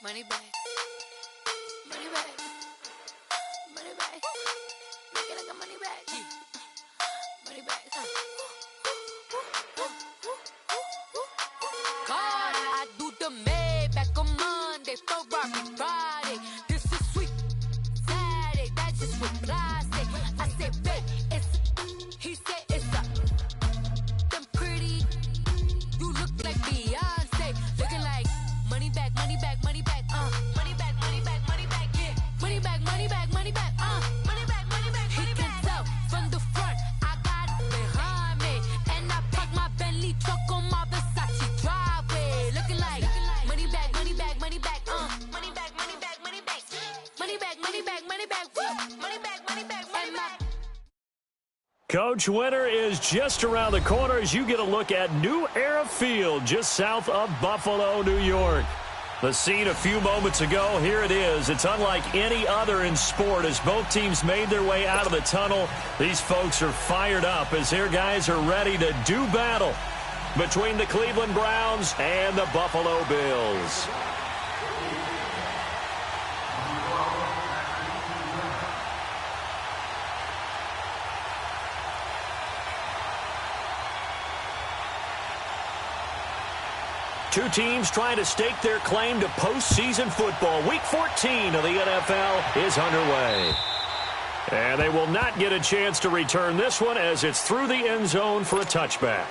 Money back. Money back. Money back. Make it like a money back. Money back. God, I do the Maybach on Monday, Ferrari Friday. This is sweet Saturday. That's just what plastic. I said, babe, it's. He said it's a. Them pretty. You look like Beyonce. Looking like money back, money back, money back. Money back, money back, money back. Yeah. Money back, money back, money back. Money back, money back, money back. He can tell from the front. I got it behind me, and I park my Bentley truck on my Versace driveway. Looking like money back, money back, money back. Money back, money back, money back. Money back, money back, money back. Money back, money back, money back. Coach, winter is just around the corner as you get a look at New Era Field just south of Buffalo, New York. The scene a few moments ago, here it is. It's unlike any other in sport as both teams made their way out of the tunnel. These folks are fired up as their guys are ready to do battle between the Cleveland Browns and the Buffalo Bills. Two teams trying to stake their claim to postseason football. Week 14 of the NFL is underway. And they will not get a chance to return this one as it's through the end zone for a touchback.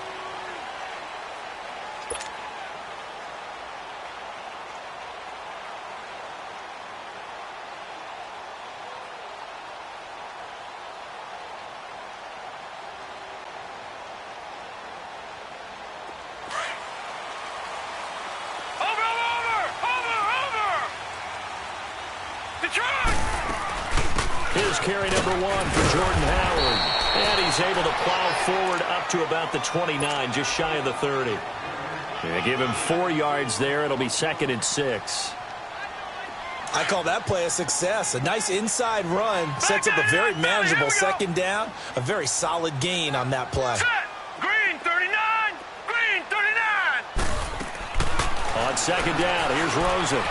Here's carry number 1 for Jordan Howard. And he's able to plow forward up to about the 29, just shy of the 30. They give him 4 yards there. It'll be 2nd and 6. I call that play a success. A nice inside run. Sets up a very manageable 2nd down. A very solid gain on that play. Green 39! Green 39! On 2nd down, here's Rosen.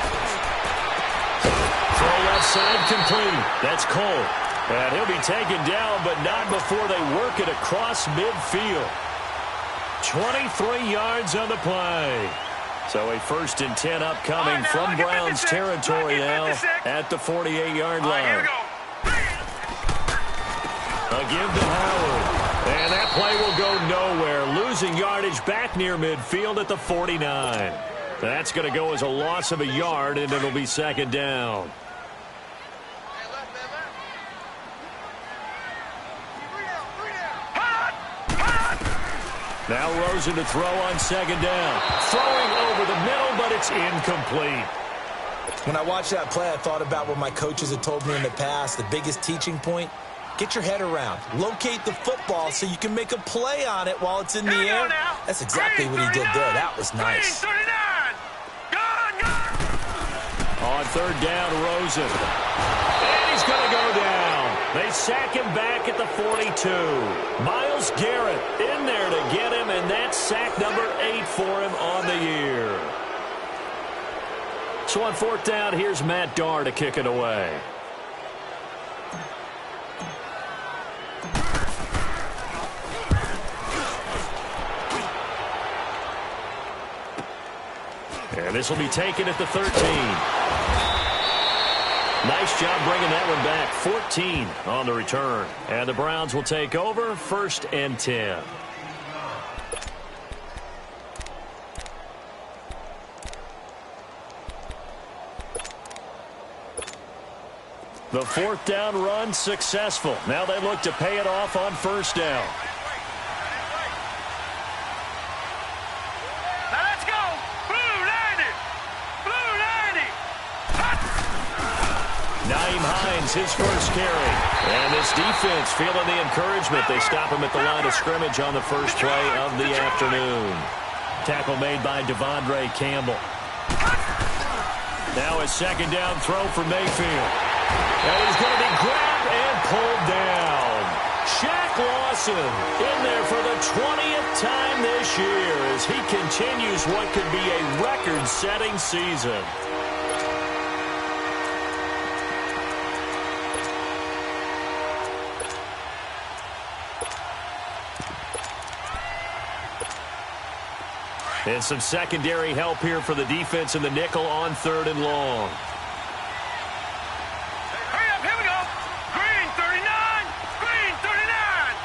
Throw left side complete. That's Cole. And he'll be taken down, but not before they work it across midfield. 23 yards on the play. So a 1st and 10 upcoming from Browns territory now at the 48-yard line. A give to Howard. And that play will go nowhere. Losing yardage back near midfield at the 49. That's going to go as a loss of a yard, and it'll be 2nd down. Now Rosen to throw on 2nd down. Throwing over the middle, but it's incomplete. When I watched that play, I thought about what my coaches had told me in the past. The biggest teaching point, get your head around. Locate the football so you can make a play on it while it's in the air. That's exactly what he did there. That was nice. On 3rd down, Rosen. And he's going to go down. They sack him back at the 42. Myles Garrett in there to get him, and that's sack number 8 for him on the year. So on 4th down, here's Matt Darr to kick it away. And this will be taken at the 13. Nice job bringing that one back. 14 on the return. And the Browns will take over 1st and 10. The 4th down run successful. Now they look to pay it off on 1st down. His first carry. And this defense feeling the encouragement. They stop him at the line of scrimmage on the first play of the afternoon. Tackle made by Devondre Campbell. Now a 2nd down throw for Mayfield. And he's going to be grabbed and pulled down. Shaq Lawson in there for the 20th time this year as he continues what could be a record-setting season. And some secondary help here for the defense in the nickel on 3rd and long. Hurry up, here we go. Green 39, green 39.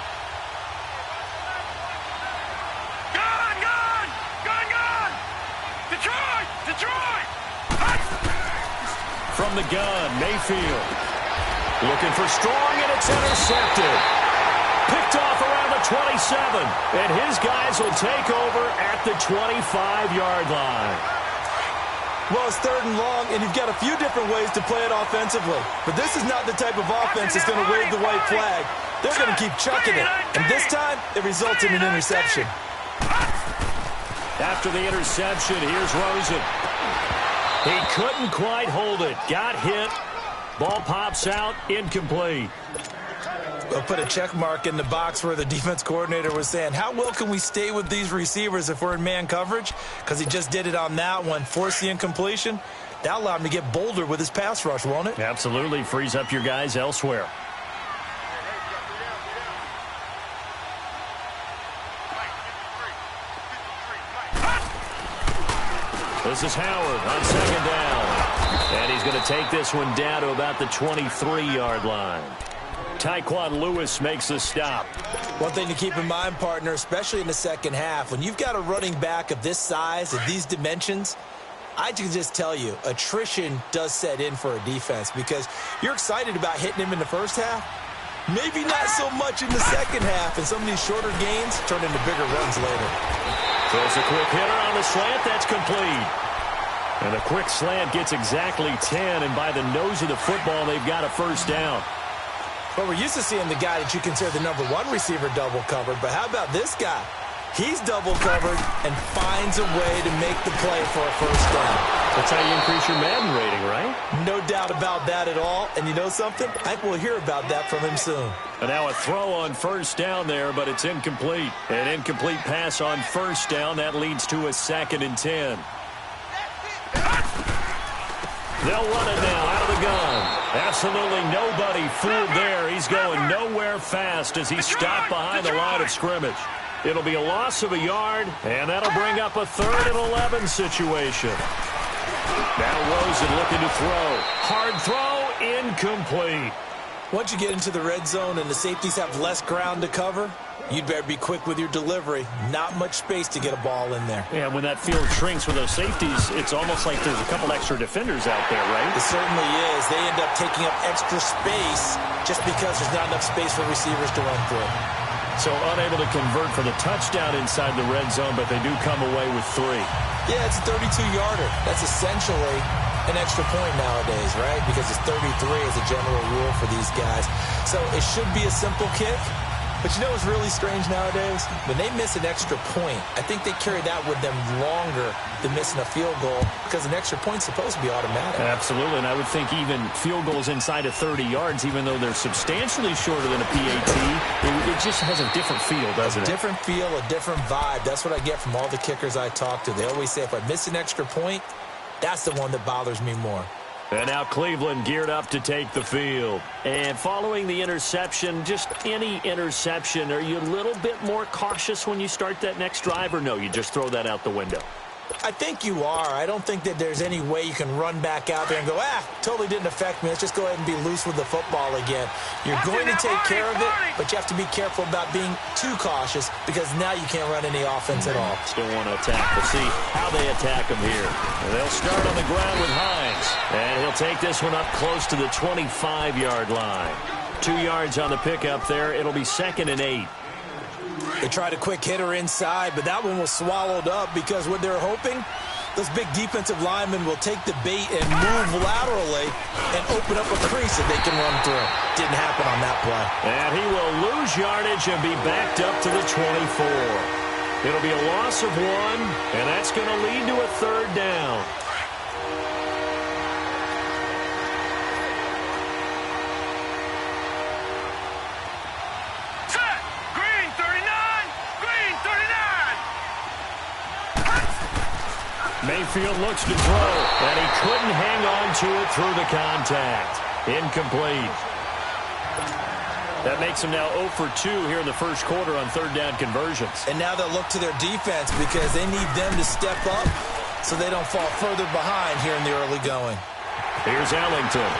Gone, gone, gone, gone. Detroit, Detroit. From the gun, Mayfield. Looking for strong, and it's intercepted. Picked off around the 27, and his guys will take over at the 25-yard line. Well, it's 3rd and long, and you've got a few different ways to play it offensively. But this is not the type of offense that's going to wave the white flag. They're going to keep chucking it. And this time, it results in an interception. After the interception, here's Rosen. He couldn't quite hold it. Got hit. Ball pops out. Incomplete. We'll put a check mark in the box where the defense coordinator was saying, how well can we stay with these receivers if we're in man coverage? Because he just did it on that one, forced the incompletion. That allowed him to get bolder with his pass rush, won't it? Absolutely. Frees up your guys elsewhere. This is Howard on 2nd down. And he's going to take this one down to about the 23-yard line. Tyquan Lewis makes the stop. One thing to keep in mind, partner, especially in the second half, when you've got a running back of this size, of these dimensions, I can just tell you, attrition does set in for a defense because you're excited about hitting him in the first half. Maybe not so much in the second half, and some of these shorter gains turn into bigger runs later. Throws a quick hitter on the slant. That's complete. And a quick slant gets exactly 10, and by the nose of the football, they've got a first down. Well, we're used to seeing the guy that you consider the number 1 receiver double covered, but how about this guy? He's double covered and finds a way to make the play for a first down. That's how you increase your Madden rating, right? No doubt about that at all. And you know something? I think we'll hear about that from him soon. And now a throw on first down there, but it's incomplete. An incomplete pass on first down. That leads to a 2nd and 10. They'll run it now out of the gun. Absolutely nobody fooled there. He's going nowhere fast as he's stopped behind the line of scrimmage. It'll be a loss of a yard, and that'll bring up a 3rd and 11 situation. Now Rosen looking to throw. Hard throw, incomplete. Once you get into the red zone and the safeties have less ground to cover, you'd better be quick with your delivery. Not much space to get a ball in there. Yeah, when that field shrinks with those safeties, it's almost like there's a couple extra defenders out there, right? It certainly is. They end up taking up extra space just because there's not enough space for receivers to run through. So unable to convert for the touchdown inside the red zone, but they do come away with 3. Yeah, it's a 32-yarder. That's essentially an extra point nowadays, right? Because it's 33 as a general rule for these guys. So it should be a simple kick. But you know what's really strange nowadays? When they miss an extra point, I think they carry that with them longer than missing a field goal because an extra point's supposed to be automatic. Absolutely, and I would think even field goals inside of 30 yards, even though they're substantially shorter than a PAT, it just has a different feel, doesn't it? A different feel, a different vibe. That's what I get from all the kickers I talk to. They always say if I miss an extra point, that's the one that bothers me more. And now Cleveland geared up to take the field. And following the interception, just any interception, are you a little bit more cautious when you start that next drive, or no, you just throw that out the window? I think you are. I don't think that there's any way you can run back out there and go, totally didn't affect me. Let's just go ahead and be loose with the football again. You're going to take care of it, but you have to be careful about being too cautious because now you can't run any offense at all. Still want to attack. We'll see how they attack him here. And they'll start on the ground with Hines. And he'll take this one up close to the 25-yard line. 2 yards on the pickup there. It'll be 2nd and 8. They tried a quick hitter inside, but that one was swallowed up because what they're hoping, those big defensive linemen will take the bait and move laterally and open up a crease that they can run through. Didn't happen on that play. And he will lose yardage and be backed up to the 24. It'll be a loss of 1, and that's going to lead to a 3rd down. Mayfield looks to throw, and he couldn't hang on to it through the contact. Incomplete. That makes them now 0 for 2 here in the first quarter on third down conversions. And now they'll look to their defense because they need them to step up so they don't fall further behind here in the early going. Here's Ellington.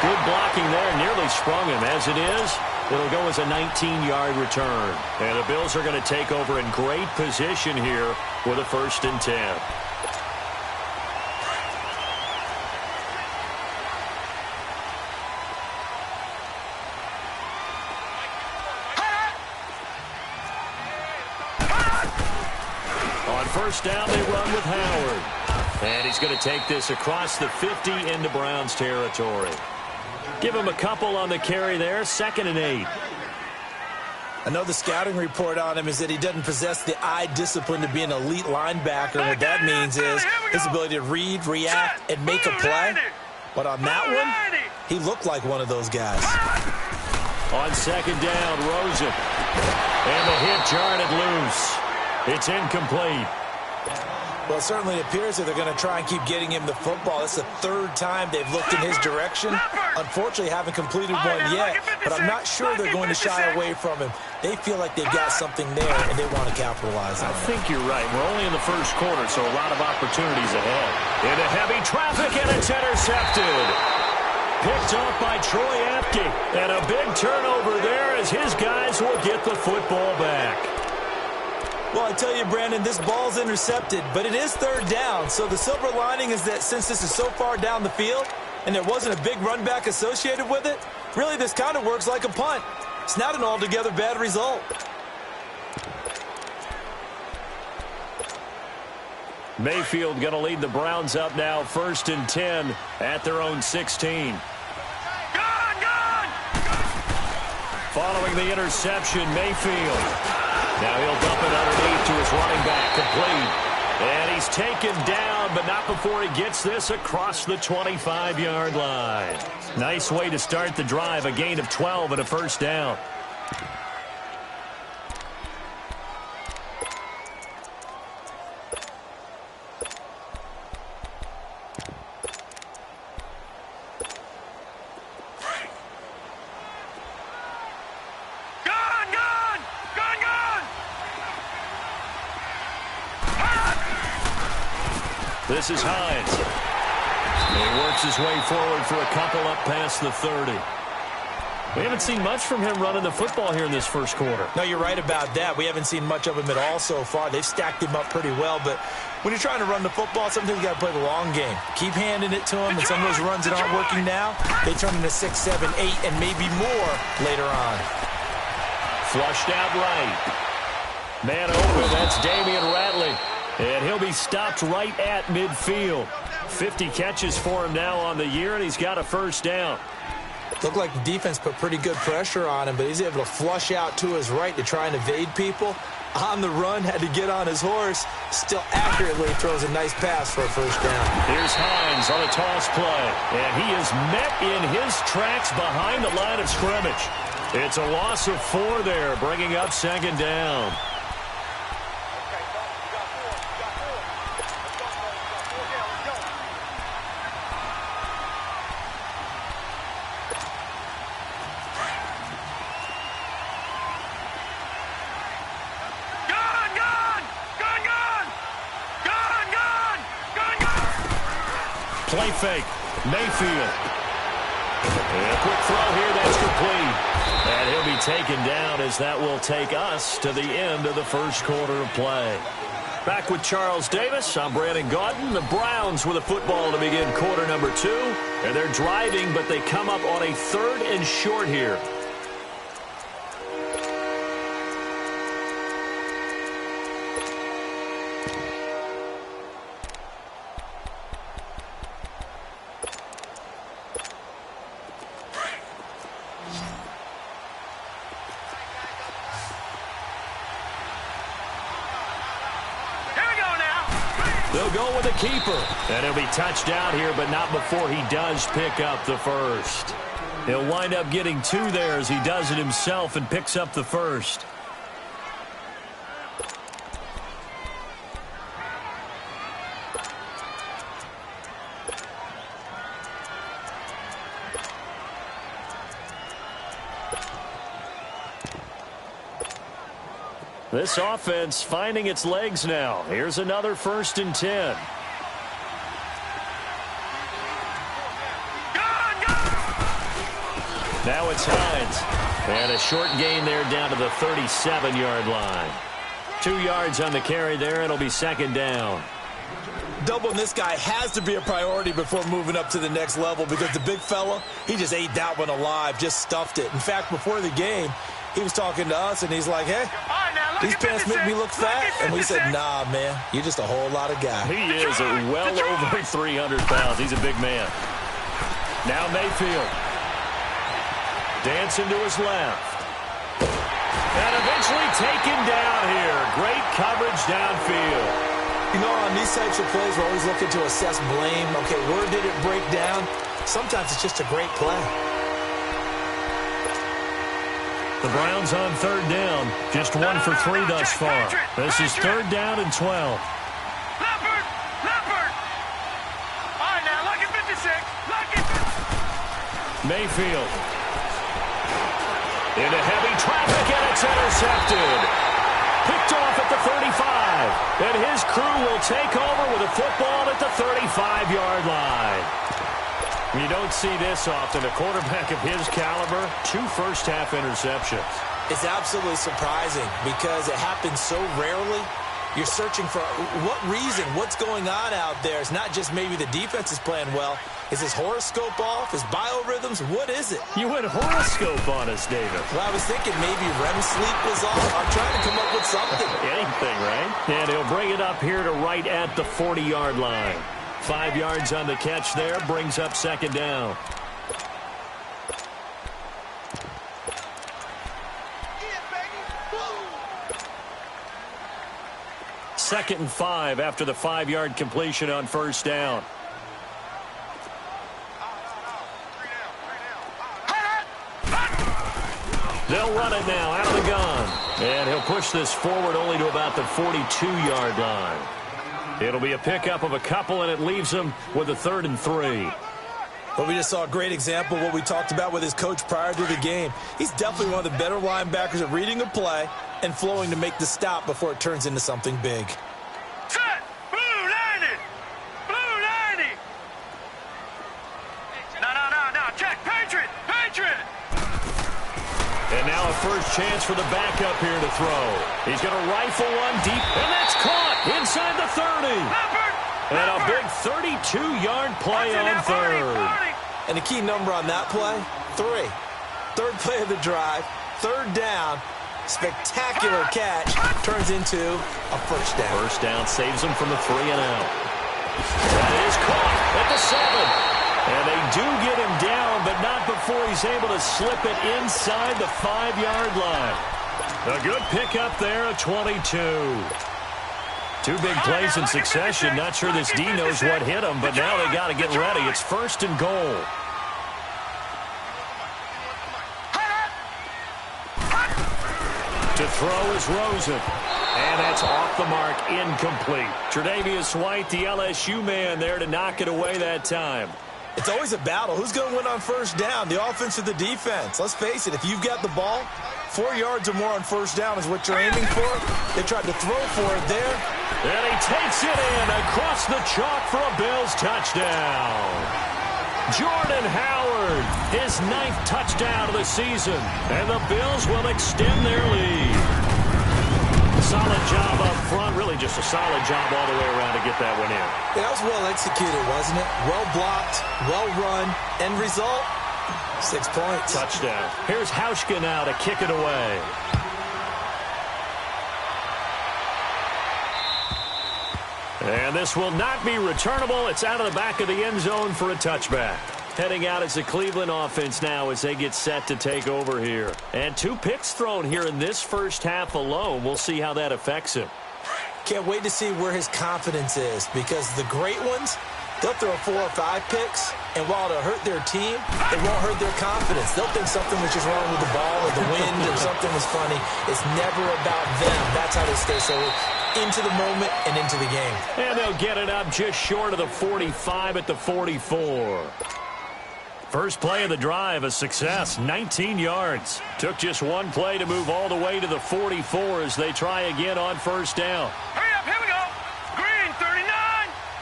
Good blocking there, nearly sprung him. As it is, it'll go as a 19-yard return. And the Bills are going to take over in great position here with a 1st and 10. On 1st down, they run with Howard. And he's going to take this across the 50 into Browns territory. Give him a couple on the carry there, 2nd and 8. I know the scouting report on him is that he doesn't possess the eye discipline to be an elite linebacker. And what that means is his ability to read, react, and make a play. But on that one, he looked like one of those guys. On 2nd down, Rosen. And the hit jarred it loose. It's incomplete. Well, it certainly appears that they're going to try and keep getting him the football. It's the 3rd time they've looked in his direction. Unfortunately, haven't completed one yet, but I'm not sure they're going to shy away from him. They feel like they've got something there, and they want to capitalize on it. I think you're right. We're only in the first quarter, so a lot of opportunities ahead. Into heavy traffic, and it's intercepted. Picked off by Troy Apke. And a big turnover there as his guys will get the football back. Well, I tell you, Brandon, this ball's intercepted, but it is 3rd down. So the silver lining is that since this is so far down the field and there wasn't a big run back associated with it, really this kind of works like a punt. It's not an altogether bad result. Mayfield going to lead the Browns up now, 1st and 10 at their own 16. Following the interception, Mayfield. Now he'll dump it underneath to his running back, complete. And he's taken down, but not before he gets this across the 25-yard line. Nice way to start the drive, a gain of 12 and a 1st down. This is Hines. He works his way forward for a couple up past the 30. We haven't seen much from him running the football here in this first quarter. No, you're right about that. We haven't seen much of him at all so far. They've stacked him up pretty well, but when you're trying to run the football, sometimes you got to play the long game. Keep handing it to him, and some of those runs that aren't working now, they turn into 6, 7, 8, and maybe more later on. Flushed out right. Man open, that's Damian Ratley. And he'll be stopped right at midfield. 50 catches for him now on the year, and he's got a 1st down. Looked like the defense put pretty good pressure on him, but he's able to flush out to his right to try and evade people. On the run, had to get on his horse. Still accurately throws a nice pass for a 1st down. Here's Hines on a toss play. And he is met in his tracks behind the line of scrimmage. It's a loss of 4 there, bringing up 2nd down. Play fake. Mayfield. And a quick throw here. That's complete. And he'll be taken down as that will take us to the end of the first quarter of play. Back with Charles Davis. I'm Brandon Gaudin. The Browns with a football to begin quarter number 2. And they're driving, but they come up on a 3rd and short here. They'll go with a keeper. And he'll be touched out here, but not before he does pick up the 1st. He'll wind up getting 2 there as he does it himself and picks up the 1st. This offense finding its legs now. Here's another 1st and 10. Now it's Hines. And a short gain there down to the 37-yard line. 2 yards on the carry there. It'll be 2nd down. Doubling this guy has to be a priority before moving up to the next level because the big fella, he just ate that one alive, just stuffed it. In fact, before the game, he was talking to us, and he's like, hey, these pants make me look fat. And we said, nah, man, you're just a whole lot of guy. He is well over 300 pounds. He's a big man. Now Mayfield. Dancing to his left. And eventually taken down here. Great coverage downfield. You know, on these types of plays, we're always looking to assess blame. Okay, where did it break down? Sometimes it's just a great play. The Browns on 3rd down. Just 1 for 3 thus far. This is 3rd down and 12. Leopard! Leopard! All right, now, lucky 56. Lucky 56. Mayfield. Into heavy traffic, and it's intercepted. Picked off at the 35. And his crew will take over with a football at the 35-yard line. You don't see this often. A quarterback of his caliber, 2 first-half interceptions. It's absolutely surprising because it happens so rarely. You're searching for what reason, what's going on out there. It's not just maybe the defense is playing well. Is his horoscope off? His biorhythms? What is it? You went horoscope on us, David. Well, I was thinking maybe REM sleep was off. I'm trying to come up with something. Anything, right? And he'll bring it up here to right at the 40-yard line. 5 yards on the catch there, brings up 2nd down. Second and 5 after the 5-yard completion on 1st down. They'll run it now out of the gun. And he'll push this forward only to about the 42-yard line. It'll be a pickup of a couple, and it leaves him with a 3rd and 3. Well, we just saw a great example of what we talked about with his coach prior to the game. He's definitely one of the better linebackers at reading a play and flowing to make the stop before it turns into something big. Set! Blue 90! Blue 90! No. Check! Patriot! Patriot! And now a first chance for the backup here to throw. He's going to rifle one deep, and that's caught inside the 30. Leopard! And a big 32-yard play on 3rd. And the key number on that play, 3. 3rd play of the drive, 3rd down, spectacular catch, turns into a 1st down. 1st down saves him from the 3 and out. That is caught at the 7. And they do get him down, but not before he's able to slip it inside the 5-yard line. A good pickup there at 22. 2 big plays in succession. Not sure this D knows what hit him, but now they got to get ready. It's 1st and goal. To throw is Rosen. And that's off the mark, incomplete. Tre'Davious White, the LSU man there to knock it away that time. It's always a battle. Who's going to win on 1st down, the offense or the defense? Let's face it, if you've got the ball, 4 yards or more on 1st down is what you're aiming for. They tried to throw for it there. And he takes it in across the chalk for a Bills touchdown. Jordan Howard, his 9th touchdown of the season. And the Bills will extend their lead. Solid job up front. Really just a solid job all the way around to get that one in. Yeah, that was well executed, wasn't it? Well blocked, well run. End result, 6 points. Touchdown. Here's Hauschka now to kick it away. And this will not be returnable. It's out of the back of the end zone for a touchback. Heading out as the Cleveland offense now as they get set to take over here. And 2 picks thrown here in this first half alone. We'll see how that affects him. Can't wait to see where his confidence is because the great ones, they'll throw 4 or 5 picks, and while it'll hurt their team, it won't hurt their confidence. They'll think something was just wrong with the ball or the wind or something was funny. It's never about them. That's how they stay so into the moment and into the game. And they'll get it up just short of the 45 at the 44. First play of the drive, a success, 19 yards. Took just one play to move all the way to the 44 as they try again on first down. Hurry up, here we go. Green 39,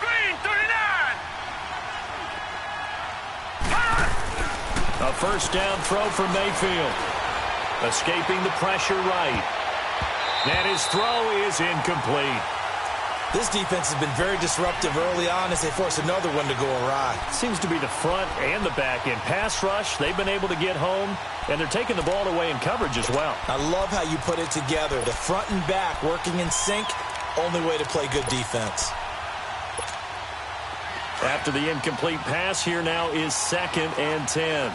green 39. A first down throw for Mayfield. Escaping the pressure right. And his throw is incomplete. This defense has been very disruptive early on as they force another one to go awry. Seems to be the front and the back end. Pass rush, they've been able to get home, and they're taking the ball away in coverage as well. I love how you put it together. The front and back working in sync, only way to play good defense. After the incomplete pass, here now is 2nd and 10.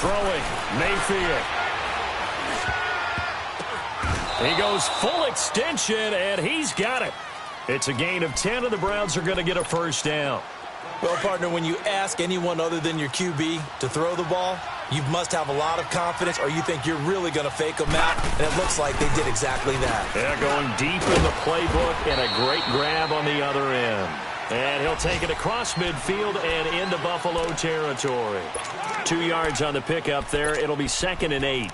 Throwing, Mayfield. He goes full extension, and he's got it. It's a gain of 10, and the Browns are going to get a first down. Well, partner, when you ask anyone other than your QB to throw the ball, you must have a lot of confidence, or you think you're really going to fake them out, and it looks like they did exactly that. Yeah, going deep in the playbook, and a great grab on the other end. And he'll take it across midfield and into Buffalo territory. 2 yards on the pickup there. It'll be 2nd and 8.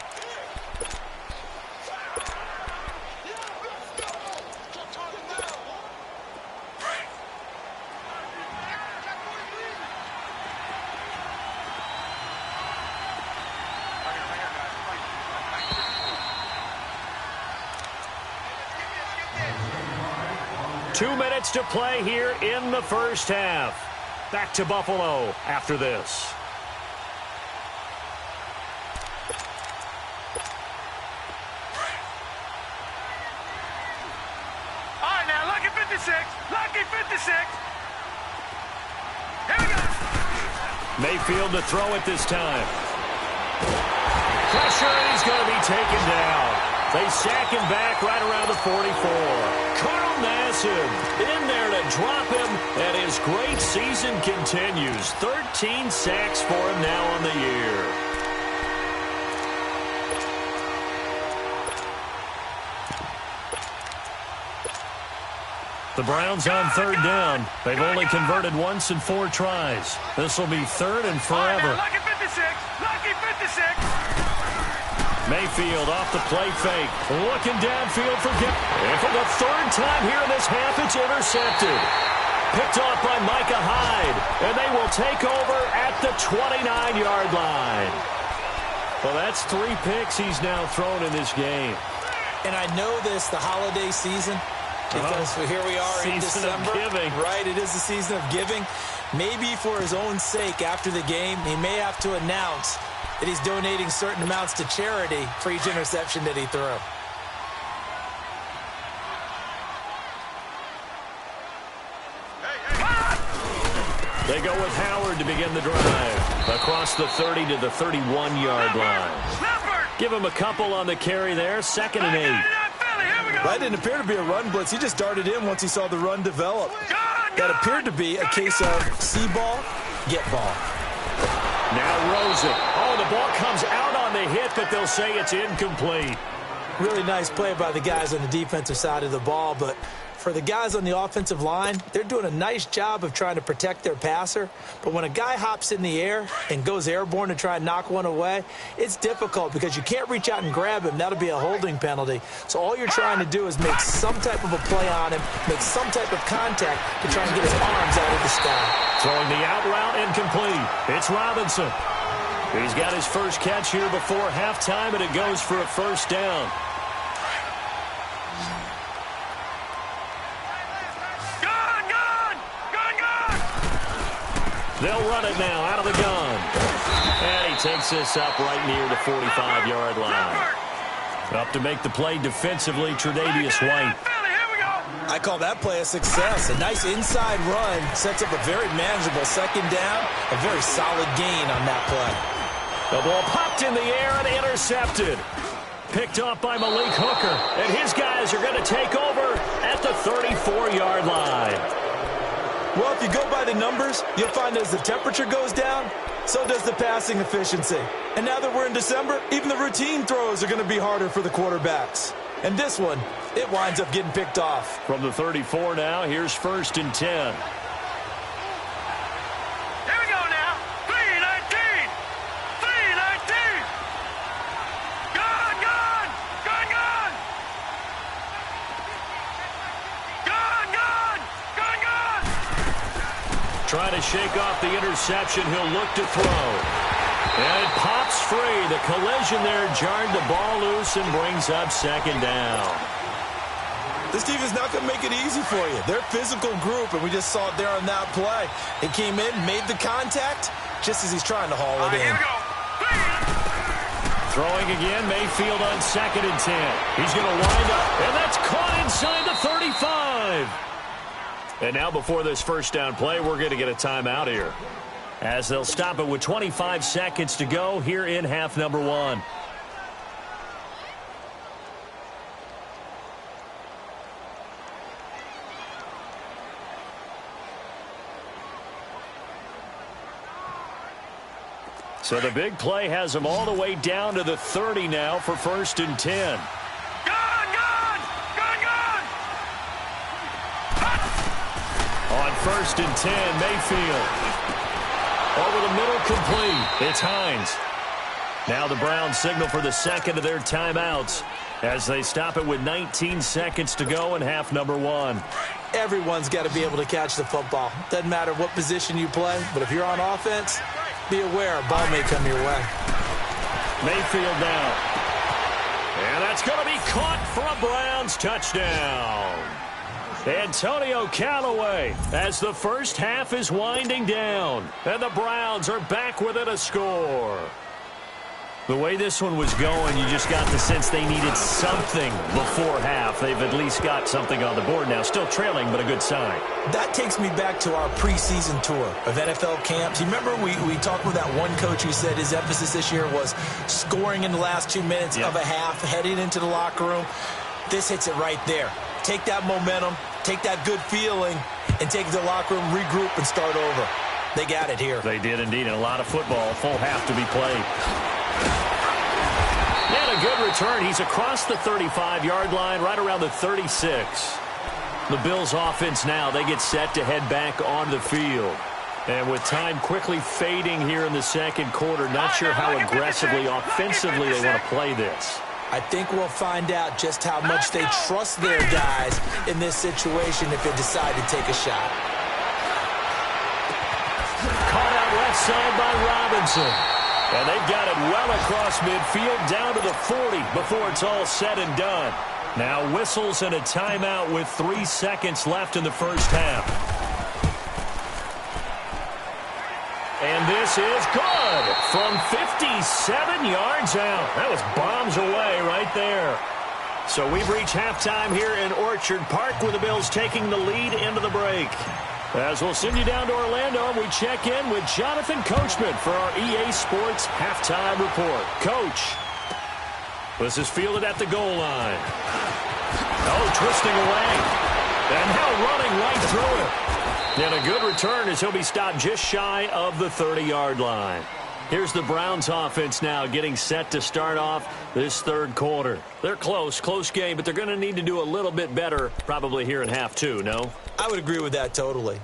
To play here in the first half. Back to Buffalo after this. All right, now, lucky 56. Lucky 56. Here we go. Mayfield to throw it this time. Pressure, and he's going to be taken down. They sack him back right around the 44. Carl Nassib in there to drop him, and his great season continues. 13 sacks for him now on the year. The Browns on 3rd down. They've only converted once in 4 tries. This will be 3rd and forever. Lucky 56. Lucky 56. Mayfield off the play fake. Looking downfield for and for the 3rd time here in this half, it's intercepted. Picked off by Micah Hyde, and they will take over at the 29-yard line. Well, that's 3 picks he's now thrown in this game. And I know this, the holiday season, because here we are in December. Season of giving. Right, it is the season of giving. Maybe for his own sake after the game, he may have to announce that he's donating certain amounts to charity for each interception that he threw. They go with Howard to begin the drive. Across the 30 to the 31-yard line. Give him a couple on the carry there. 2nd and 8. That didn't appear to be a run blitz. He just darted in once he saw the run develop. That appeared to be a case of see ball, get ball. Now Rosen. Oh, the ball comes out on the hit, but they'll say it's incomplete. Really nice play by the guys on the defensive side of the ball, but for the guys on the offensive line, they're doing a nice job of trying to protect their passer. But when a guy hops in the air and goes airborne to try and knock one away, it's difficult because you can't reach out and grab him. That'll be a holding penalty. So all you're trying to do is make some type of a play on him, make some type of contact to try and get his arms out of the sky. Throwing the out route incomplete. It's Robinson. He's got his first catch here before halftime, and it goes for a first down. They'll run it now out of the gun. And he takes this up right near the 45-yard line. Up to make the play defensively, Tre'Davious White. I call that play a success. A nice inside run sets up a very manageable 2nd down. A very solid gain on that play. The ball popped in the air and intercepted. Picked off by Malik Hooker. And his guys are going to take over at the 34-yard line. Well, if you go by the numbers, you'll find as the temperature goes down, so does the passing efficiency. And now that we're in December, even the routine throws are going to be harder for the quarterbacks. And this one, it winds up getting picked off. From the 34 now, here's 1st and 10. Here we go now. 3-19. 3-19. Gone, gone. Gone, gone. Gone, gone. Gone, gone. Trying to shake off the interception. He'll look to throw. And it pops free. The collision there jarred the ball loose and brings up 2nd down. This team is not going to make it easy for you. They're a physical group, and we just saw it there on that play. It came in, made the contact, just as he's trying to haul it in. Here we go. Throwing again, Mayfield on 2nd and 10. He's going to wind up, and that's caught inside the 35. And now before this 1st down play, we're going to get a timeout here, as they'll stop it with 25 seconds to go here in half number 1. So the big play has them all the way down to the 30 now for 1st and 10. Gone, gone. Gone, gone. On 1st and 10, Mayfield. Over the middle, complete. It's Hines. Now the Browns signal for the 2nd of their timeouts as they stop it with 19 seconds to go in half number 1. Everyone's got to be able to catch the football. Doesn't matter what position you play, but if you're on offense, be aware a ball may come your way. Mayfield now. And that's going to be caught for a Browns touchdown. Antonio Callaway as the first half is winding down. And the Browns are back within a score. The way this one was going, you just got the sense they needed something before half. They've at least got something on the board now. Still trailing, but a good sign. That takes me back to our preseason tour of NFL camps. You remember we talked with that one coach who said his emphasis this year was scoring in the last 2 minutes of a half, heading into the locker room. This hits it right there. Take that momentum, take that good feeling, and take it to the locker room, regroup, and start over. They got it here. They did indeed, and a lot of football, full half to be played. And a good return. He's across the 35-yard line, right around the 36. The Bills offense now, they get set to head back on the field. And with time quickly fading here in the 2nd quarter, not sure how aggressively, offensively they want to play this. I think we'll find out just how much they trust their guys in this situation if they decide to take a shot. Caught out left side by Robinson. And they've got it well across midfield down to the 40 before it's all said and done. Now whistles and a timeout with 3 seconds left in the first half. And this is good from 57 yards out. That was bombs away right there. So we've reached halftime here in Orchard Park with the Bills taking the lead into the break. As we'll send you down to Orlando, we check in with Jonathan Coachman for our EA Sports Halftime Report. Coach, this is fielded at the goal line. Oh, twisting away. And now running right through it. And a good return as he'll be stopped just shy of the 30-yard line. Here's the Browns offense now getting set to start off this 3rd quarter. They're close game, but they're going to need to do a little bit better probably here in half 2, no? I would agree with that totally.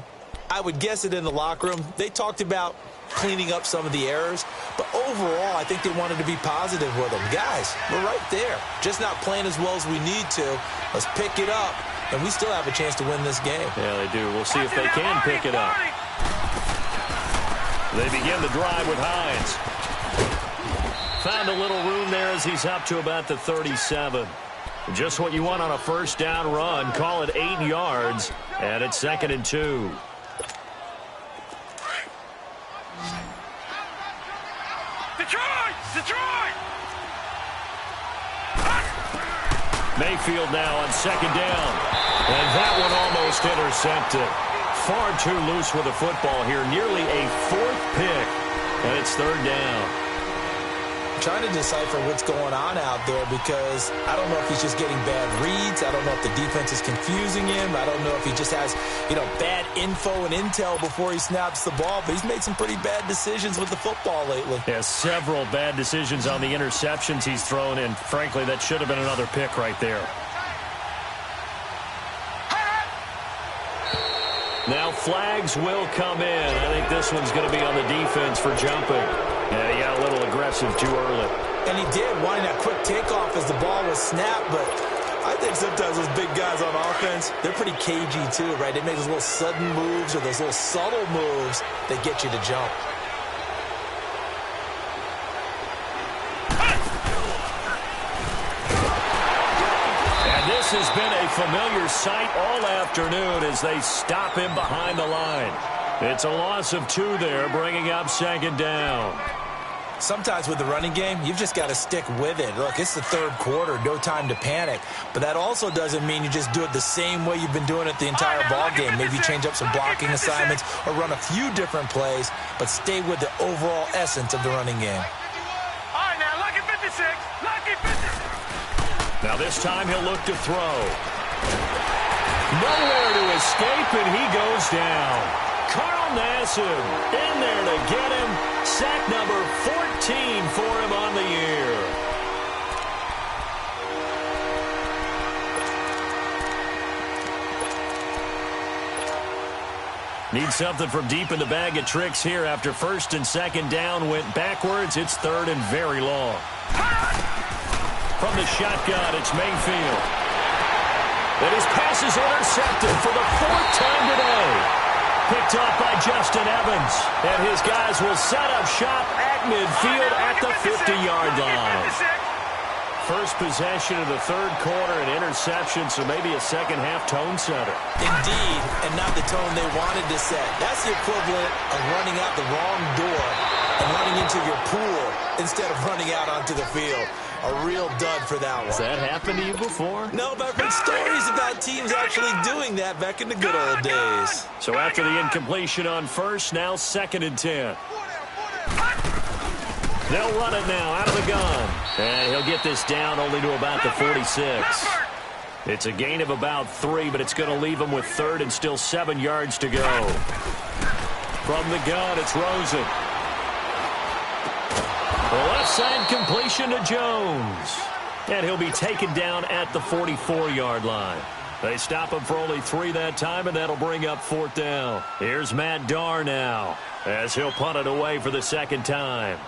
I would guess it in the locker room. They talked about cleaning up some of the errors, but overall I think they wanted to be positive with them. Guys, we're right there. Just not playing as well as we need to. Let's pick it up, and we still have a chance to win this game. Yeah, they do. We'll see if they can pick it up. They begin the drive with Hines. Found a little room there as he's up to about the 37. Just what you want on a first down run. Call it 8 yards, and it's 2nd and 2. Detroit! Mayfield now on 2nd down. And that one almost intercepted. Far too loose with the football here. Nearly a 4th pick. And it's 3rd down. trying to decipher what's going on out there because I don't know if he's just getting bad reads. I don't know if the defense is confusing him. I don't know if he just has, bad info and intel before he snaps the ball. But he's made some pretty bad decisions with the football lately. Yeah, several bad decisions on the interceptions he's thrown, and frankly, that should have been another pick right there. Now flags will come in. I think this one's going to be on the defense for jumping. Yeah, he got a little aggressive too early. And he did, wanting that quick takeoff as the ball was snapped, but I think sometimes those big guys on offense, they're pretty cagey too, right? They make those little sudden moves or those little subtle moves that get you to jump. This has been a familiar sight all afternoon as they stop him behind the line. It's a loss of 2 there, bringing up 2nd down. Sometimes with the running game, you've just got to stick with it. Look, it's the 3rd quarter, no time to panic. But that also doesn't mean you just do it the same way you've been doing it the entire ball game. Maybe change up some blocking assignments or run a few different plays, but stay with the overall essence of the running game. All right, now, lucky 56. Lucky 56. Now this time he'll look to throw. Nowhere to escape, and he goes down. Carl Nassib in there to get him. Sack number 14 for him on the year. Need something from deep in the bag of tricks here after 1st and 2nd down went backwards. It's 3rd and very long. From the shotgun, it's Mayfield. And his pass is intercepted for the 4th time today. Picked off by Justin Evans. And his guys will set up shop at midfield at the 50-yard line. First possession of the 3rd quarter, an interception, so maybe a second-half tone setter. Indeed, and not the tone they wanted to set. That's the equivalent of running out the wrong door and running into your pool instead of running out onto the field. A real dud for that one. Has that happened to you before? No, but I've heard stories about teams actually doing that back in the good old days. So after the incompletion on 1st, now 2nd and 10. They'll run it now out of the gun. And he'll get this down only to about the 46. It's a gain of about 3, but it's going to leave him with 3rd and still 7 yards to go. From the gun, it's Rosen. The left side completion to Jones. And he'll be taken down at the 44-yard line. They stop him for only 3 that time, and that'll bring up 4th down. Here's Matt Darr now as he'll punt it away for the 2nd time.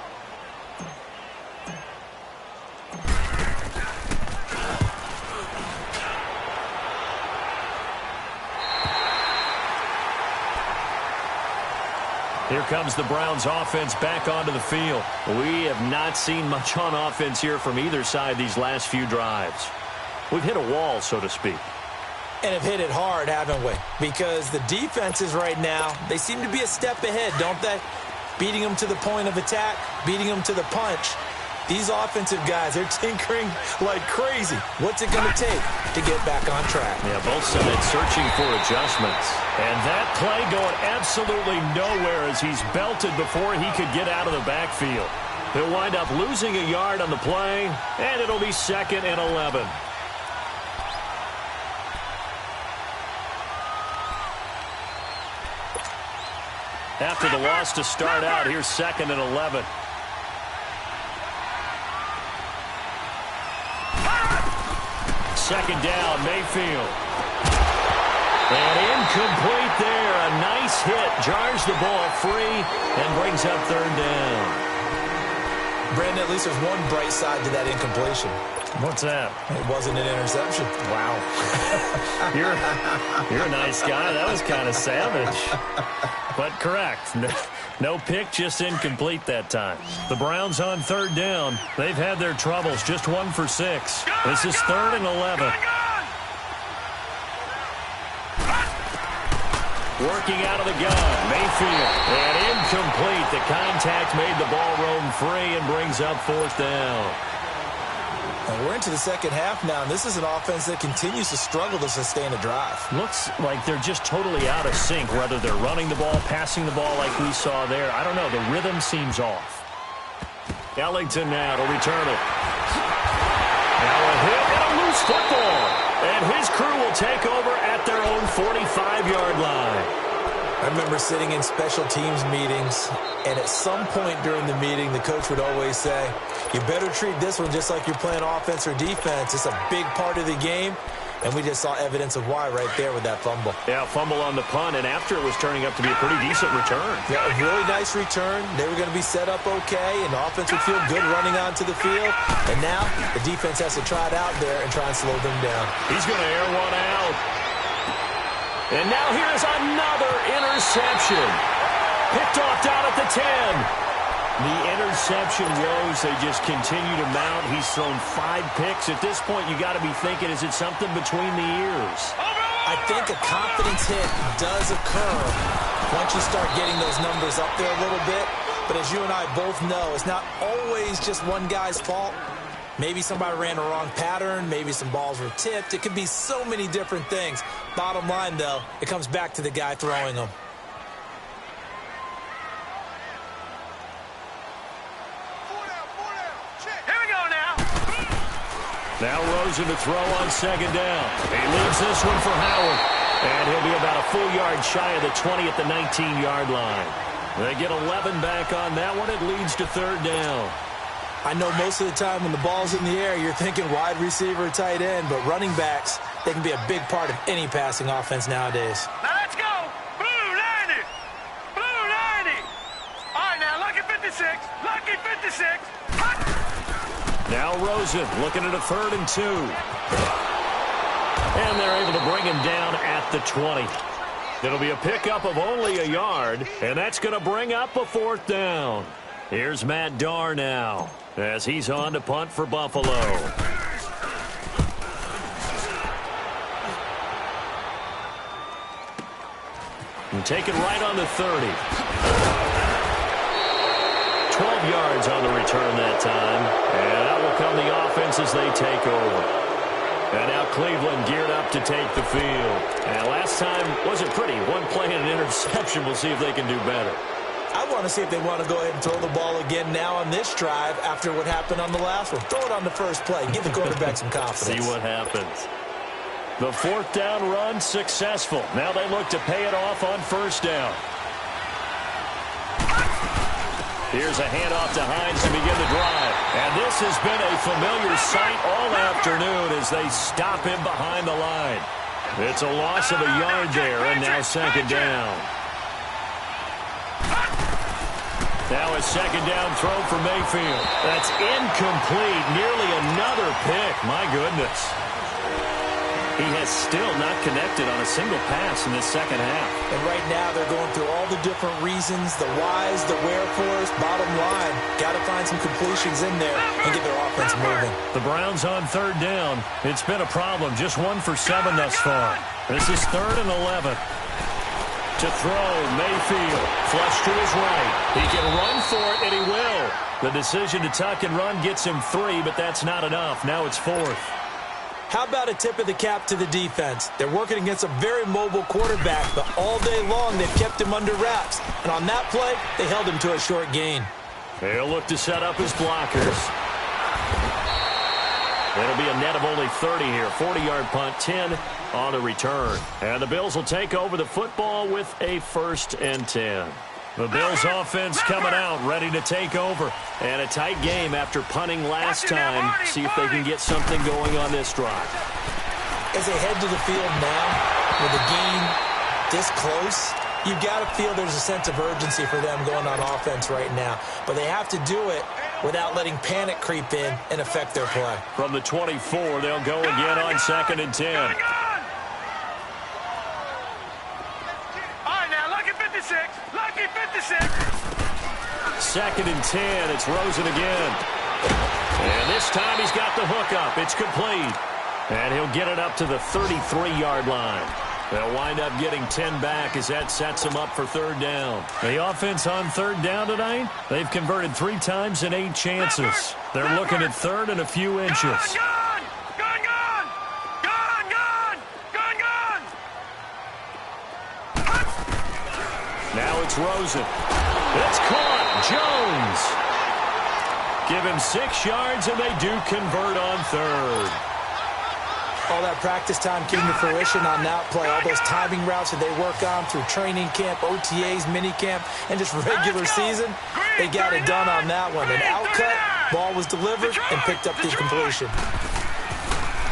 Here comes the Browns offense back onto the field. We have not seen much on offense here from either side these last few drives. We've hit a wall, so to speak. And have hit it hard, haven't we? Because the defenses right now, they seem to be a step ahead, don't they? Beating them to the point of attack, beating them to the punch. These offensive guys, they're tinkering like crazy. What's it going to take to get back on track? Yeah, both sides searching for adjustments. And that play going absolutely nowhere as he's belted before he could get out of the backfield. He'll wind up losing a yard on the play, and it'll be 2nd and 11. After the loss to start out, here's 2nd and 11. Second down, Mayfield. And incomplete there. A nice hit. Jars the ball free and brings up 3rd down. Brandon, at least there's one bright side to that incompletion. What's that? It wasn't an interception. Wow. You're a nice guy. That was kind of savage. But correct. No pick, just incomplete that time. The Browns on 3rd down. They've had their troubles. Just 1 for 6. This is 3rd and 11. Working out of the gun. Mayfield. And incomplete. The contact made the ball roam free and brings up 4th down. And we're into the 2nd half now, and this is an offense that continues to struggle to sustain a drive. Looks like they're just totally out of sync, whether they're running the ball, passing the ball like we saw there. I don't know. The rhythm seems off. Ellington now to return it. Now a hit and a loose football. And his crew will take over at their own 45-yard line. I remember sitting in special teams meetings, and at some point during the meeting, the coach would always say, you better treat this one just like you're playing offense or defense. It's a big part of the game, and we just saw evidence of why right there with that fumble. Yeah, fumble on the punt, and after it was turning up to be a pretty decent return. Yeah, a really nice return. They were going to be set up okay, and the offense would feel good running onto the field. And now the defense has to try it out there and try and slow them down. He's going to air one out. And now here's another interception. Picked off down at the 10. The interception woes, they just continue to mount. He's thrown 5 picks. At this point, you got to be thinking, is it something between the ears? I think a confidence hit does occur once you start getting those numbers up there a little bit. But as you and I both know, it's not always just one guy's fault. Maybe somebody ran a wrong pattern. Maybe some balls were tipped. It could be so many different things. Bottom line, though, it comes back to the guy throwing them. Here we go now. Now Rosen to throw on second down. He leaves this one for Howard. And he'll be about a full yard shy of the 20 at the 19-yard line. They get 11 back on that one. It leads to third down. I know most of the time when the ball's in the air, you're thinking wide receiver, tight end, but running backs, they can be a big part of any passing offense nowadays. Now let's go. Blue 90. Blue 90. All right, now, lucky 56. Lucky 56. Hut. Now Rosen looking at a 3rd and 2. And they're able to bring him down at the 20. It'll be a pickup of only a yard, and that's going to bring up a 4th down. Here's Matt Darr now as he's on to punt for Buffalo. And take it right on the 30. 12 yards on the return that time. And out will come the offense as they take over. And now Cleveland geared up to take the field. And last time wasn't pretty. One play and an interception. We'll see if they can do better. I want to see if they want to go ahead and throw the ball again now on this drive after what happened on the last one. Throw it on the first play. Give the quarterback some confidence. See what happens. The 4th down run successful. Now they look to pay it off on 1st down. Here's a handoff to Hines to begin the drive. And this has been a familiar sight all afternoon as they stop him behind the line. It's a loss of a yard there, and now 2nd down. Now a 2nd down throw for Mayfield. That's incomplete. Nearly another pick. My goodness. He has still not connected on a single pass in this second half. And right now they're going through all the different reasons, the whys, the wherefores. Bottom line, got to find some completions in there and get their offense moving. The Browns on 3rd down. It's been a problem. Just 1 for 7 thus far. This is 3rd and 11. To throw, Mayfield, flush to his right. He can run for it, and he will. The decision to tuck and run gets him 3, but that's not enough. Now it's 4th. How about a tip of the cap to the defense? They're working against a very mobile quarterback, but all day long they've kept him under wraps. And on that play, they held him to a short gain. They'll look to set up his blockers. It'll be a net of only 30 here. 40-yard punt, 10 on the return. And the Bills will take over the football with a 1st and 10. The Bills offense coming out, ready to take over. And a tight game after punting last time. See if they can get something going on this drive. As they head to the field now, with the game this close, you've got to feel there's a sense of urgency for them going on offense right now. But they have to do it without letting panic creep in and affect their play. From the 24, they'll go again on 2nd and 10. All right, now, lucky 56. Lucky 56. 2nd and 10. It's Rosen again. And this time he's got the hook up. It's complete. And he'll get it up to the 33-yard line. They'll wind up getting 10 back as that sets them up for 3rd down. The offense on 3rd down tonight, they've converted 3 times in 8 chances. They're looking at 3rd and a few inches. Gone! Gone! Gone! Gone! Gone! Gone! Gone! Gone! Now it's Rosen. It's caught. Jones Give him 6 yards, and they do convert on third. All that practice time came to fruition on that play. All those timing routes that they work on through training camp, OTAs, minicamp, and just regular season, they got it done on that one. An outcut, ball was delivered, and picked up the completion.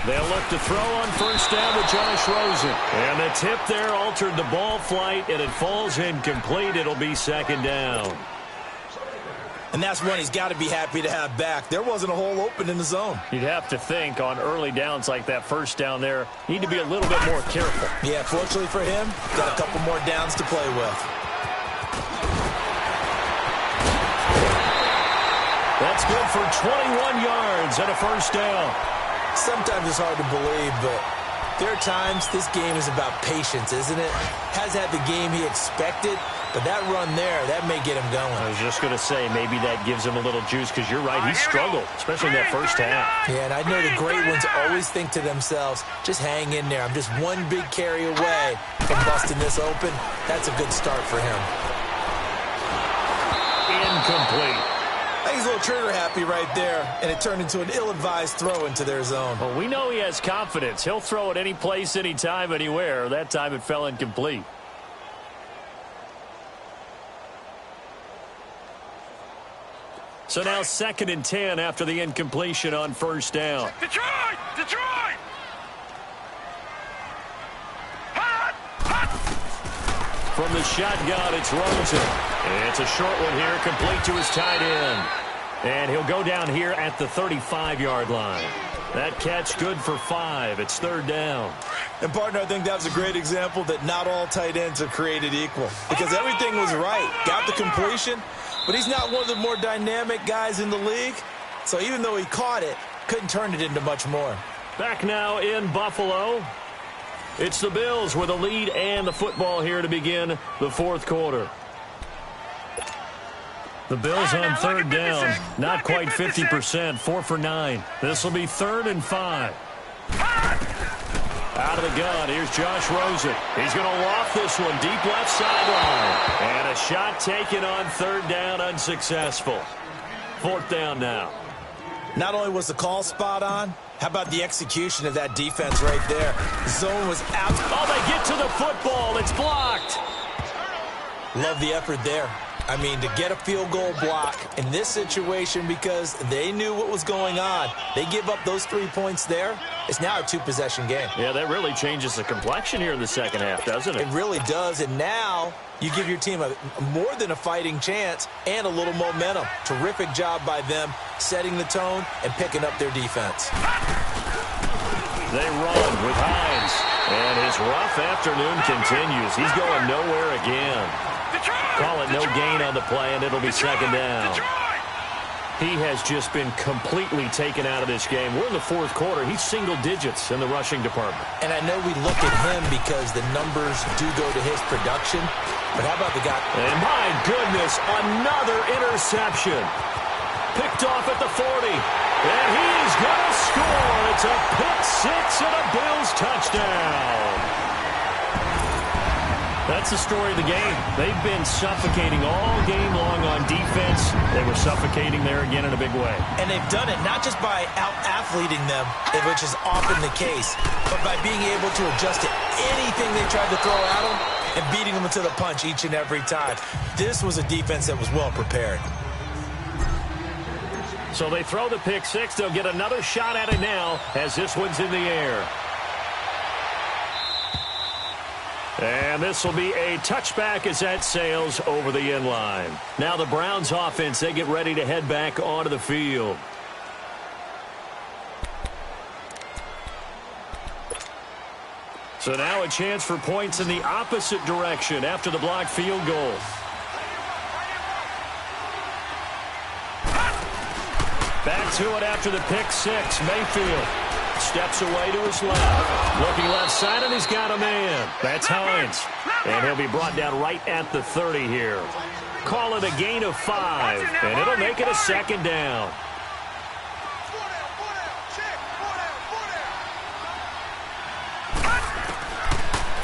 They'll look to throw on first down with Josh Rosen. And the tip there altered the ball flight, and it falls incomplete. It'll be second down. And that's one he's got to be happy to have back. There wasn't a hole open in the zone. You'd have to think on early downs like that first down there, need to be a little bit more careful. Yeah, fortunately for him, got a couple more downs to play with. That's good for 21 yards and a first down. Sometimes it's hard to believe, but there are times this game is about patience, isn't it? Has had the game he expected, but that run there, that may get him going. I was just going to say, maybe that gives him a little juice, because you're right, he struggled, especially in that first half. Yeah, and I know the great ones always think to themselves, just hang in there. I'm just one big carry away from busting this open. That's a good start for him. Incomplete. I think he's a little trigger happy right there, and it turned into an ill-advised throw into their zone. Well, we know he has confidence. He'll throw it any place, anytime, anywhere. That time it fell incomplete. So now 2nd and 10 after the incompletion on first down. Detroit! Detroit! From the shotgun, it's Rosen. It's a short one here, complete to his tight end. And he'll go down here at the 35-yard line. That catch good for 5. It's third down. And, partner, I think that was a great example that not all tight ends are created equal. Because everything was right. Got the completion, but he's not one of the more dynamic guys in the league. So even though he caught it, couldn't turn it into much more. Back now in Buffalo. It's the Bills with a lead and the football here to begin the fourth quarter. The Bills on third down, not quite 50%, 4 for 9. This will be 3rd and 5. Out of the gun, here's Josh Rosen. He's going to loft this one deep left sideline. And a shot taken on third down, unsuccessful. 4th down now. Not only was the call spot on, how about the execution of that defense right there? The zone was out. Oh, they get to the football. It's blocked. Love the effort there. I mean, to get a field goal block in this situation because they knew what was going on. They give up those 3 points there. It's now a 2-possession game. Yeah, that really changes the complexion here in the second half, doesn't it? It really does, and now you give your team a more than a fighting chance and a little momentum. Terrific job by them setting the tone and picking up their defense. They run with Hines, and his rough afternoon continues. He's going nowhere again. Call it no gain on the play, and it'll be second down. He has just been completely taken out of this game. We're in the fourth quarter. He's single digits in the rushing department. And I know we look at him because the numbers do go to his production. But how about the guy? And my goodness, another interception. Picked off at the 40. And he's going to score. It's a pick six and a Bills touchdown. That's the story of the game. They've been suffocating all game long on defense. They were suffocating there again in a big way. And they've done it not just by out-athleting them, which is often the case, but by being able to adjust to anything they tried to throw at them and beating them to the punch each and every time. This was a defense that was well prepared. So they throw the pick six. They'll get another shot at it now as this one's in the air. And this will be a touchback as that sails over the end line. Now the Browns offense, they get ready to head back onto the field. So now a chance for points in the opposite direction after the blocked field goal. Back to it after the pick six. Mayfield steps away to his left. Looking left side, and he's got a man. That's Hines. And he'll be brought down right at the 30 here. Call it a gain of 5, and it'll make it a second down.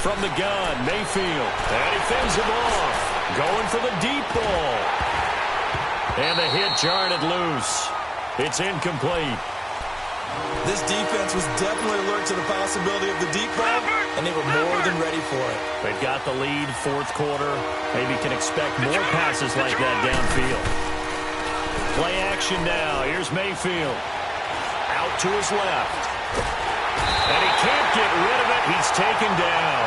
From the gun, Mayfield. And he fends him off. Going for the deep ball. And the hit jarred it loose. It's incomplete. This defense was definitely alert to the possibility of the deep ball, and they were more than ready for it. They've got the lead, fourth quarter. Maybe can expect more passes like that downfield. Play action now. Here's Mayfield. Out to his left. And he can't get rid of it. He's taken down.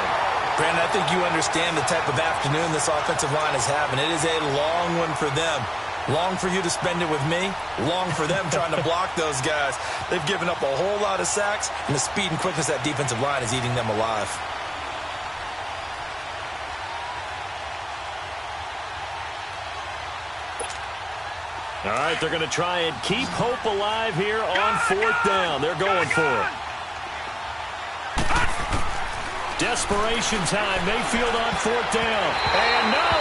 Brandon, I think you understand the type of afternoon this offensive line is having. It is a long one for them. Long for you to spend it with me. Long for them trying to block those guys. They've given up a whole lot of sacks, and the speed and quickness of that defensive line is eating them alive. All right, they're going to try and keep hope alive here on fourth down. They're going for it. Desperation time. Mayfield on fourth down. And no,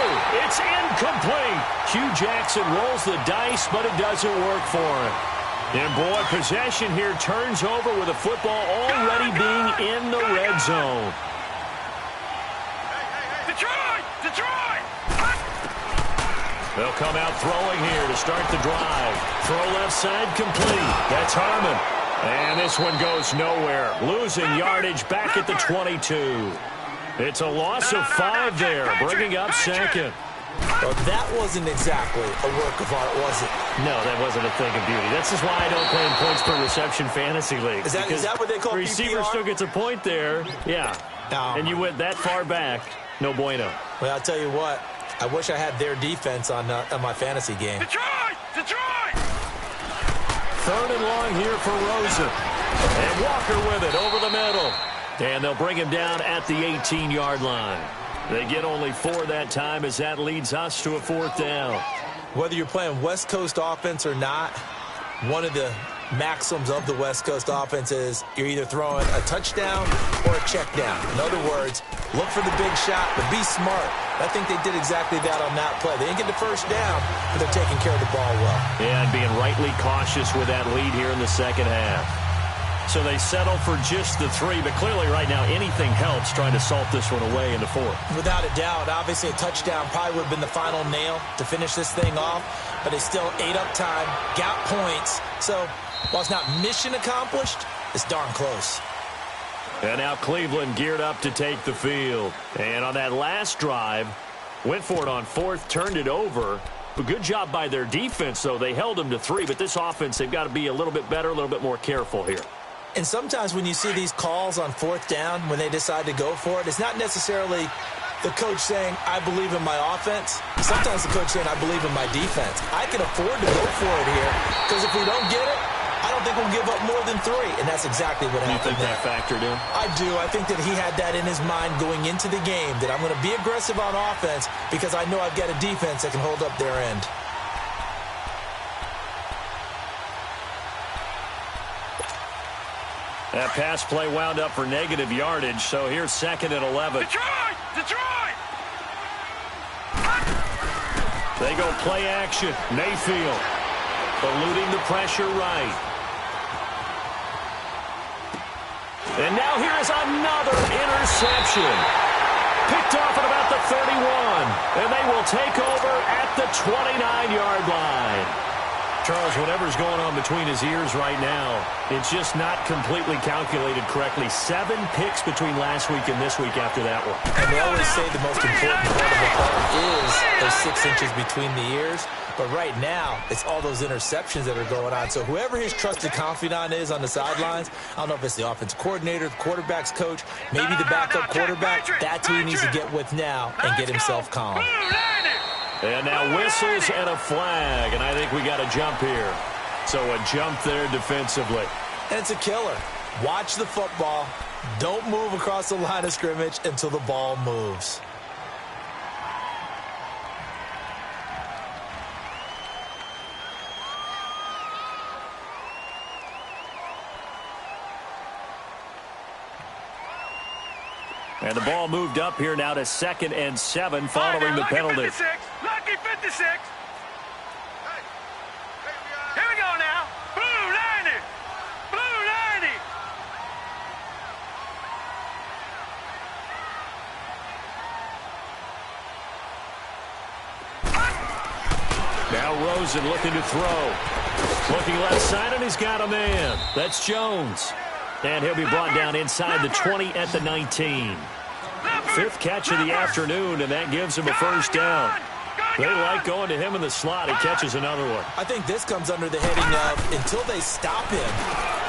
it's incomplete. Hugh Jackson rolls the dice, but it doesn't work for him. And boy, possession here turns over with the football already being in the red zone. Detroit! Detroit! They'll come out throwing here to start the drive. Throw left side complete. That's Harmon. And this one goes nowhere. Losing yardage back at the 22. It's a loss of 5 there, bringing up second. Well, that wasn't exactly a work of art, was it? No, that wasn't a thing of beauty. That's just why I don't play in points per reception fantasy league. Is that what they call PPR? Receiver still gets a point there. Yeah. No. And you went that far back. No bueno. Well, I'll tell you what. I wish I had their defense on my fantasy game. Detroit! Detroit! Third and long here for Rosen. And Walker with it over the middle. And they'll bring him down at the 18-yard line. They get only 4 that time as that leads us to a fourth down. Whether you're playing West Coast offense or not, one of the maxims of the West Coast offense is you're either throwing a touchdown or a check down. In other words, look for the big shot, but be smart. I think they did exactly that on that play. They didn't get the first down, but they're taking care of the ball well. Yeah, and being rightly cautious with that lead here in the second half. So they settle for just the 3, but clearly right now anything helps trying to salt this one away in the 4th. Without a doubt, obviously a touchdown probably would have been the final nail to finish this thing off, but they still ate up time, got points. So while it's not mission accomplished, it's darn close. And now Cleveland geared up to take the field. And on that last drive, went for it on 4th, turned it over. A good job by their defense, though. They held them to 3, but this offense, they've got to be a little bit better, a little bit more careful here. And sometimes when you see these calls on 4th down, when they decide to go for it, it's not necessarily the coach saying, I believe in my offense. Sometimes the coach saying, I believe in my defense. I can afford to go for it here, because if we don't get it, I don't think we'll give up more than 3, and that's exactly what happened. You think that factored in? I do. I think that he had that in his mind going into the game, that I'm going to be aggressive on offense because I know I've got a defense that can hold up their end. That pass play wound up for negative yardage, so here's 2nd and 11. Detroit! Detroit! They go play action. Mayfield eluding the pressure right. And now here is another interception. Picked off at about the 31. And they will take over at the 29-yard line. Charles, whatever's going on between his ears right now, it's just not completely calculated correctly. 7 picks between last week and this week after that one. And they always say the most important part of the play is those 6 inches between the ears. But right now, it's all those interceptions that are going on. So whoever his trusted confidant is on the sidelines, I don't know if it's the offensive coordinator, the quarterback's coach, maybe the backup quarterback, that's who he needs to get with now and get himself calm. And now whistles and a flag, and I think we got a jump here. So a jump there defensively. And it's a killer. Watch the football. Don't move across the line of scrimmage until the ball moves. And the ball moved up here now to 2nd and 7 following the penalty. Lucky 56. Here we go now. Blue 90. Blue 90. Now Rosen looking to throw. Looking left side, and he's got a man. That's Jones. And he'll be brought down inside the 20 at the 19. Fifth catch of the afternoon, and that gives him a first down. They like going to him in the slot. He catches another one. I think this comes under the heading of, until they stop him,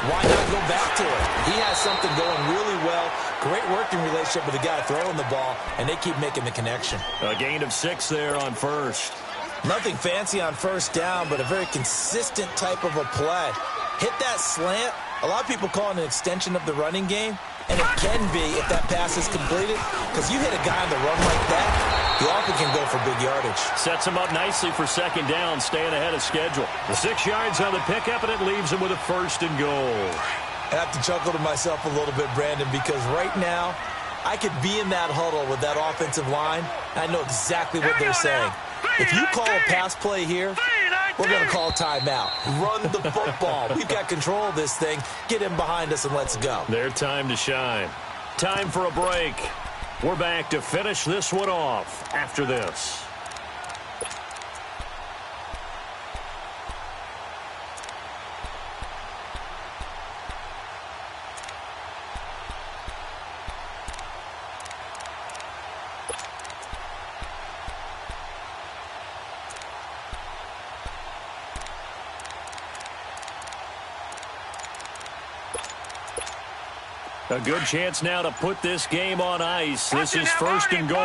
why not go back to it? He has something going really well. Great working relationship with the guy throwing the ball, and they keep making the connection. A gain of 6 there on first. Nothing fancy on first down, but a very consistent type of a play. Hit that slant. A lot of people call it an extension of the running game, and it can be if that pass is completed, because you hit a guy on the run like that, he often can go for big yardage. Sets him up nicely for second down, staying ahead of schedule. The 6 yards on the pickup, and it leaves him with a first and goal. I have to chuckle to myself a little bit, Brandon, because right now I could be in that huddle with that offensive line, and I know exactly what they're saying. If you call a pass play here, we're going to call timeout. Run the football. We've got control of this thing. Get him behind us and let's go. Their time to shine. Time for a break. We're back to finish this one off after this. A good chance now to put this game on ice. This is first and goal.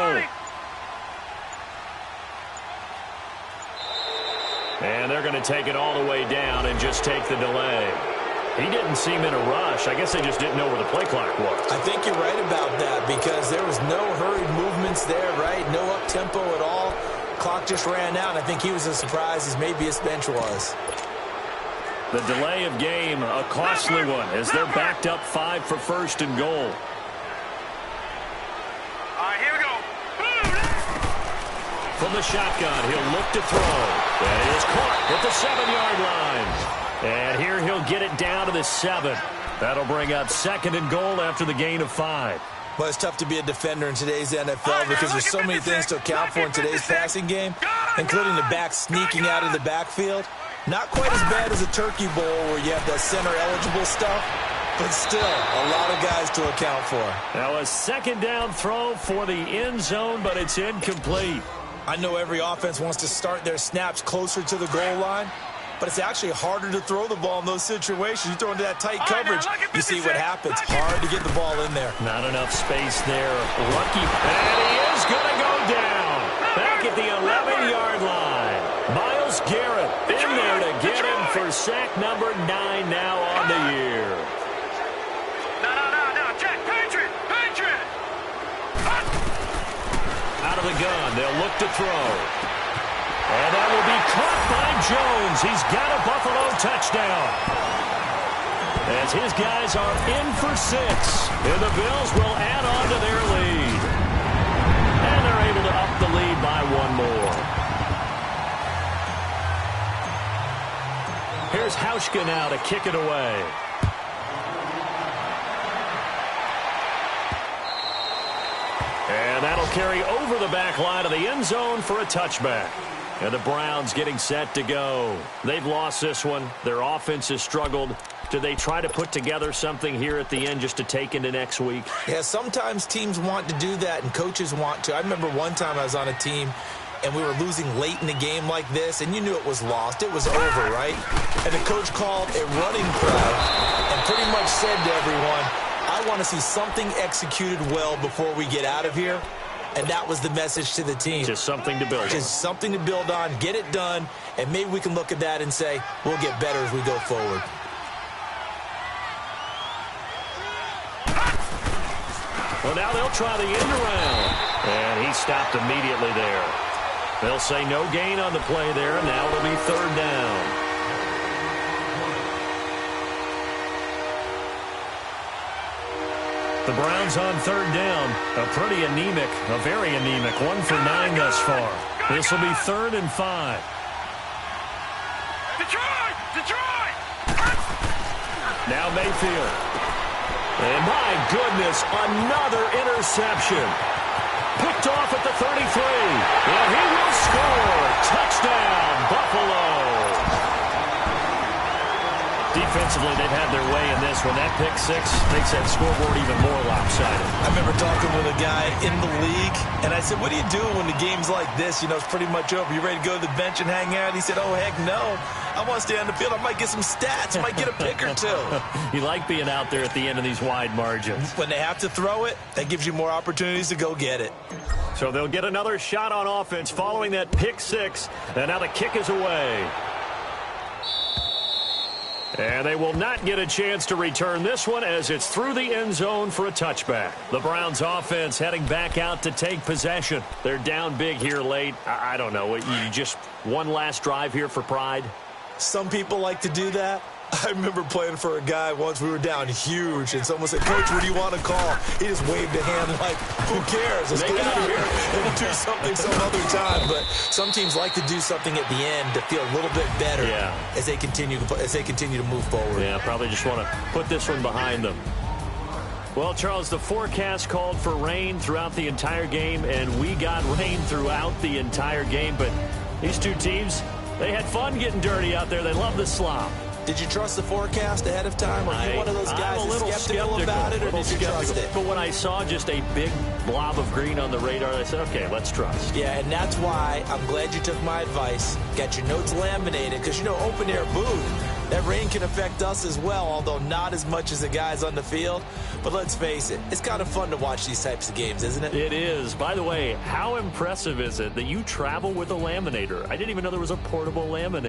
And they're going to take it all the way down and just take the delay. He didn't seem in a rush. I guess they just didn't know where the play clock was. I think you're right about that because there was no hurried movements there, right? No up-tempo at all. Clock just ran out. I think he was as surprised as maybe his bench was. The delay of game, a costly one, as they're backed up 5 for first and goal. All right, here we go. From the shotgun, he'll look to throw. And he is caught at the 7-yard line. And here he'll get it down to the 7. That'll bring up second and goal after the gain of 5. Well, it's tough to be a defender in today's NFL because there's so many things to account for in today's passing game, including the back sneaking out of the backfield. Not quite as bad as a turkey bowl where you have that center-eligible stuff, but still a lot of guys to account for. Now a second down throw for the end zone, but it's incomplete. I know every offense wants to start their snaps closer to the goal line, but it's actually harder to throw the ball in those situations. You throw into that tight coverage, you see what happens. Hard to get the ball in there. Not enough space there. Lucky. And he is going to go down. Back at the 11-yard line. Myles Garrett in there to get him for sack number 9 now on the year. No, Jack, Patriot. Out of the gun, they'll look to throw. And that will be caught by Jones. He's got a Buffalo touchdown. As his guys are in for 6. And the Bills will add on to their lead. And they're able to up the lead by 1 more. Here's Hauschka now to kick it away. And that'll carry over the back line of the end zone for a touchback. And the Browns getting set to go. They've lost this one. Their offense has struggled. Do they try to put together something here at the end just to take into next week? Yeah, sometimes teams want to do that and coaches want to. I remember one time I was on a team and we were losing late in the game like this, and you knew it was lost. It was over, right? And the coach called a running play and pretty much said to everyone, I want to see something executed well before we get out of here. And that was the message to the team. Just something to build on. Just something to build on, get it done, and maybe we can look at that and say, we'll get better as we go forward. Well, now they'll try the end around. And he stopped immediately there. They'll say no gain on the play there. Now it'll be third down. The Browns on third down. A pretty anemic, a very anemic 1 for 9 thus far. This will be 3rd and 5. Detroit! Now Mayfield. And my goodness, another interception. Picked off at the 33. And he will score. Touchdown, Buffalo. Defensively, they've had their way in this one. That pick six makes that scoreboard even more lopsided. I remember talking with a guy in the league, and I said, what do you do when the game's like this? You know, it's pretty much over. You ready to go to the bench and hang out? He said, oh, heck no. I want to stay on the field. I might get some stats. I might get a pick or two. You like being out there at the end of these wide margins. When they have to throw it, that gives you more opportunities to go get it. So they'll get another shot on offense following that pick six. And now the kick is away. And they will not get a chance to return this one as it's through the end zone for a touchback. The Browns offense heading back out to take possession. They're down big here late. I don't know. You just one last drive here for pride? Some people like to do that. I remember playing for a guy once. We were down huge, and someone said, Coach, what do you want to call? He just waved a hand like, who cares? Let's get out of here and do something some other time. But some teams like to do something at the end to feel a little bit better as they continue to move forward. Yeah, probably just want to put this one behind them. Well, Charles, the forecast called for rain throughout the entire game, and we got rain throughout the entire game. But these two teams, they had fun getting dirty out there. They love the slop. Did you trust the forecast ahead of time? Are you one of those guys that's skeptical about it, or did you trust it? But when I saw just a big blob of green on the radar, I said, okay, let's trust. Yeah, and that's why I'm glad you took my advice. Got your notes laminated, because, you know, open-air booth, that rain can affect us as well, although not as much as the guys on the field. But let's face it, it's kind of fun to watch these types of games, isn't it? It is. By the way, how impressive is it that you travel with a laminator? I didn't even know there was a portable laminator.